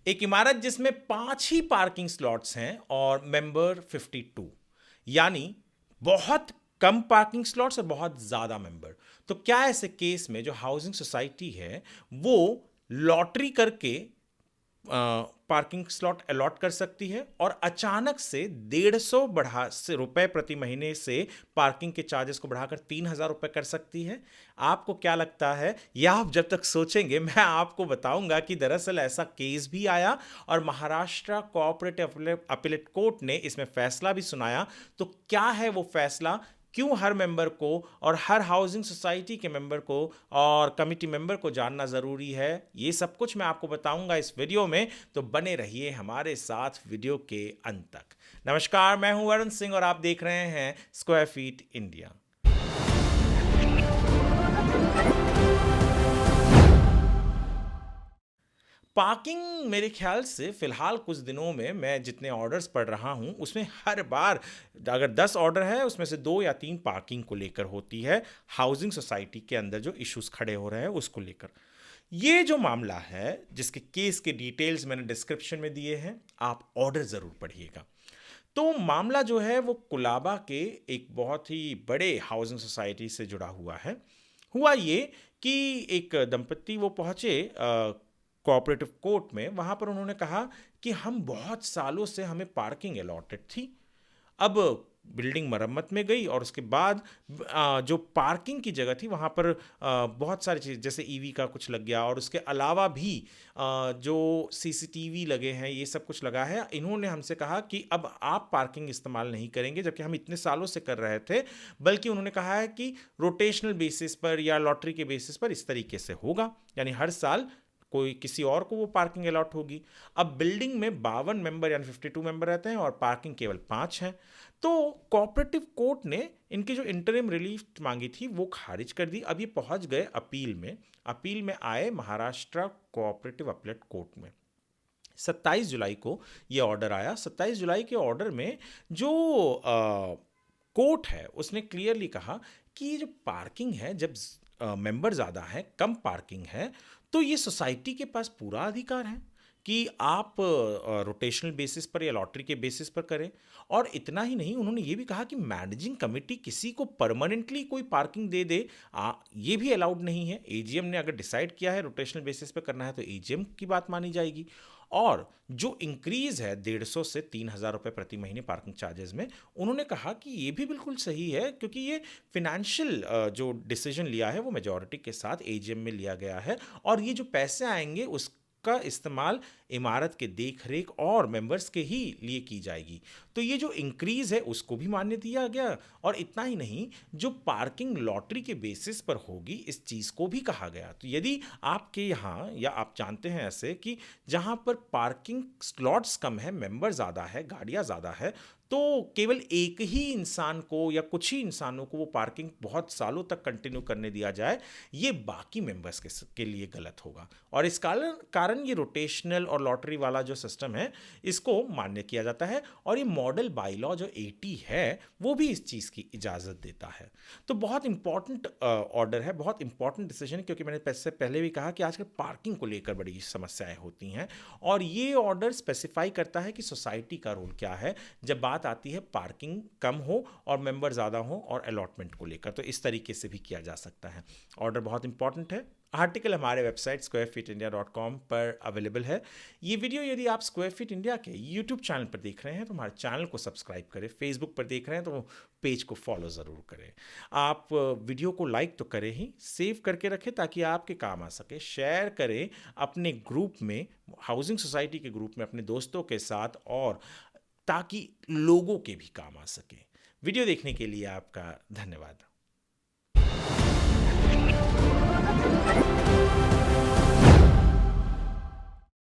एक इमारत जिसमें 5 ही पार्किंग स्लॉट्स हैं और मेंबर 52, यानी बहुत कम पार्किंग स्लॉट्स और बहुत ज़्यादा मेंबर। तो क्या ऐसे केस में जो हाउसिंग सोसाइटी है वो लॉटरी करके पार्किंग स्लॉट अलॉट कर सकती है और अचानक से 150 बढ़ा से रुपए प्रति महीने से पार्किंग के चार्जेस को बढ़ाकर 3,000 रुपए कर सकती है? आपको क्या लगता है? या आप जब तक सोचेंगे मैं आपको बताऊंगा कि दरअसल ऐसा केस भी आया और महाराष्ट्र कोऑपरेटिव अपीलेट कोर्ट ने इसमें फैसला भी सुनाया। तो क्या है वो फैसला, क्यों हर मेंबर को और हर हाउसिंग सोसाइटी के मेंबर को और कमिटी मेंबर को जानना ज़रूरी है, ये सब कुछ मैं आपको बताऊंगा इस वीडियो में। तो बने रहिए हमारे साथ वीडियो के अंत तक। नमस्कार, मैं हूं वरुण सिंह और आप देख रहे हैं स्क्वायर फीट इंडिया। पार्किंग मेरे ख्याल से फिलहाल कुछ दिनों में मैं जितने ऑर्डर्स पढ़ रहा हूं उसमें हर बार अगर 10 ऑर्डर है उसमें से 2 या 3 पार्किंग को लेकर होती है, हाउसिंग सोसाइटी के अंदर जो इश्यूज खड़े हो रहे हैं उसको लेकर। ये जो मामला है जिसके केस के डिटेल्स मैंने डिस्क्रिप्शन में दिए हैं, आप ऑर्डर ज़रूर पढ़िएगा। तो मामला जो है वो कुलाबा के एक बहुत ही बड़े हाउसिंग सोसाइटी से जुड़ा हुआ है। हुआ ये कि एक दंपत्ति वो पहुंचे कोऑपरेटिव कोर्ट में। वहां पर उन्होंने कहा कि हम बहुत सालों से हमें पार्किंग अलॉटेड थी, अब बिल्डिंग मरम्मत में गई और उसके बाद जो पार्किंग की जगह थी वहाँ पर बहुत सारी चीज़ जैसे ईवी का कुछ लग गया और उसके अलावा भी जो सीसीटीवी लगे हैं ये सब कुछ लगा है। इन्होंने हमसे कहा कि अब आप पार्किंग इस्तेमाल नहीं करेंगे, जबकि हम इतने सालों से कर रहे थे। बल्कि उन्होंने कहा है कि रोटेशनल बेसिस पर या लॉटरी के बेसिस पर इस तरीके से होगा, यानी हर साल कोई किसी और को वो पार्किंग अलॉट होगी। अब बिल्डिंग में 52 मेंबर यानी 52 मेंबर रहते हैं और पार्किंग केवल 5 है। तो कोऑपरेटिव कोर्ट ने इनकी जो इंटरिम रिलीफ मांगी थी वो खारिज कर दी। अब ये पहुंच गए अपील में। अपील में आए महाराष्ट्र कोऑपरेटिव अपीलेट कोर्ट में। 27 जुलाई को ये ऑर्डर आया। 27 जुलाई के ऑर्डर में जो कोर्ट है उसने क्लियरली कहा कि ये जो पार्किंग है, जब मेंबर ज़्यादा है, कम पार्किंग है, तो ये सोसाइटी के पास पूरा अधिकार है कि आप रोटेशनल बेसिस पर या लॉटरी के बेसिस पर करें। और इतना ही नहीं, उन्होंने ये भी कहा कि मैनेजिंग कमेटी किसी को परमानेंटली कोई पार्किंग दे दे, ये भी अलाउड नहीं है। एजीएम ने अगर डिसाइड किया है रोटेशनल बेसिस पर करना है तो एजीएम की बात मानी जाएगी। और जो इंक्रीज है 150 से 3,000 रुपये प्रति महीने पार्किंग चार्जेस में, उन्होंने कहा कि ये भी बिल्कुल सही है क्योंकि ये फिनेंशियल जो डिसीजन लिया है वो मेजॉरिटी के साथ एजीएम में लिया गया है और ये जो पैसे आएंगे उसका इस्तेमाल इमारत के देखरेख और मेंबर्स के ही लिए की जाएगी। तो ये जो इंक्रीज है उसको भी मान्य दिया गया। और इतना ही नहीं, जो पार्किंग लॉटरी के बेसिस पर होगी इस चीज़ को भी कहा गया। तो यदि आपके यहाँ या आप जानते हैं ऐसे कि जहाँ पर पार्किंग स्लॉट्स कम है, मेंबर ज़्यादा है, गाड़ियाँ ज़्यादा है, तो केवल एक ही इंसान को या कुछ ही इंसानों को वो पार्किंग बहुत सालों तक कंटिन्यू करने दिया जाए, ये बाकी मेंबर्स के लिए गलत होगा। और इस कारण ये रोटेशनल और लॉटरी वाला जो सिस्टम है इसको मान्य किया जाता है। और ये मॉडल बाई लॉ जो 80 है वो भी इस चीज़ की इजाज़त देता है। तो बहुत इंपॉर्टेंट ऑर्डर है, बहुत इंपॉर्टेंट डिसीजन है, क्योंकि मैंने इससे पहले भी कहा कि आजकल पार्किंग को लेकर बड़ी समस्याएं होती हैं। और ये ऑर्डर स्पेसिफाई करता है कि सोसाइटी का रोल क्या है जब बात आती है पार्किंग कम हो और मेंबर ज़्यादा हो और अलॉटमेंट को लेकर। तो इस तरीके से भी किया जा सकता है। ऑर्डर बहुत इंपॉर्टेंट है। आर्टिकल हमारे वेबसाइट squarefeetindia.com पर अवेलेबल है। ये वीडियो यदि आप स्क्वायर फीट इंडिया के यूट्यूब चैनल पर देख रहे हैं तो हमारे चैनल को सब्सक्राइब करें, फेसबुक पर देख रहे हैं तो पेज को फॉलो ज़रूर करें। आप वीडियो को लाइक तो करें ही, सेव करके रखें ताकि आपके काम आ सके। शेयर करें अपने ग्रुप में, हाउसिंग सोसाइटी के ग्रुप में, अपने दोस्तों के साथ, और ताकि लोगों के भी काम आ सके। वीडियो देखने के लिए आपका धन्यवाद।